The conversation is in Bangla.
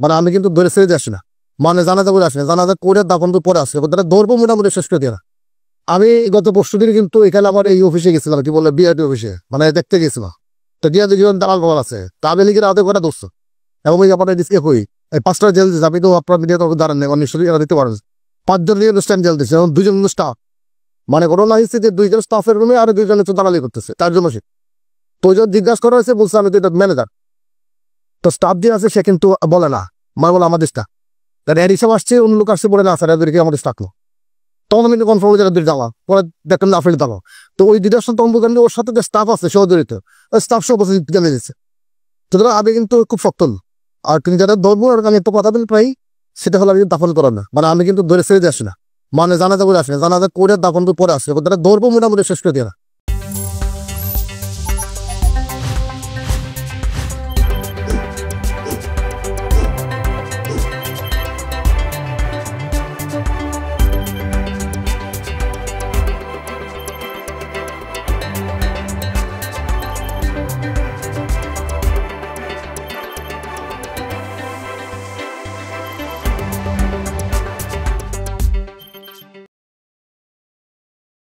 মানে আমি কিন্তু ধরে ছেড়ে দিয়ে আসি না, মানে জানাজা করে আসি না, জানাজা করে দাফন তো পরে আসে, তারা ধরবো মোটামুটি শেষ করে দিয়ে না। আমি গত পরশু দিন কিন্তু এখানে আমার এই অফিসে গেছিলাম, কি বলে বিআরটি অফিসে, মানে দেখতে গেছিলাম। তো ডিয়া জীবন দালাল বাবার আছে, তা আমি লিখে আদে করে দোষ এবং ওই আপনার ডিসকে কই এই 5টা জেল দিচ্ছে। আমি তো আপনার মিডিয়া তো দাঁড়ান নেই, নিশ্চয়ই এরা দিতে পারেন। 5জন নিয়ে স্ট্যান্ড জেল দিচ্ছে এবং 2জন স্টাফ, মানে ঘটনা হয়েছে যে 2জন স্টাফের রুমে আর 2জন তো দালালি করতেছে, 4জন সে। তো ওই জিজ্ঞাসা করা হয়েছে, বলছে আমি তো এটা ম্যানেজার। তো স্টাফ যে আছে সে কিন্তু বলে না, মানে বলে আমাদের স্টাফ। তার এর হিসাব আসছে, অন্য লোক আসছে বলে না স্যার এদেরকে আমাদের থাকলো। তখন আমি কনফার্ম হয়ে যাবে যাওয়া পরে দেখলাম না আফ্রিকা দাঁড়াও। তো ওই ডিডাকশন তখন বলতেন ওর সাথে যে স্টাফ আছে সহজরিত স্টাফ সব জানিয়ে দিচ্ছে। সুতরাং আমি কিন্তু খুব শক্ত। আর তিনি যারা ধরবো আর আমি একটু কথা বলি প্রায়, সেটা হলো আমি দাফন করার না, মানে আমি কিন্তু ধরে ছেড়ে দিয়ে আসি না, মানে জানাজা করে আসি না, জানাজা করে দাফন পরে আসে, তারা ধরবো মোটামুটি শেষ করে দিয়ে না।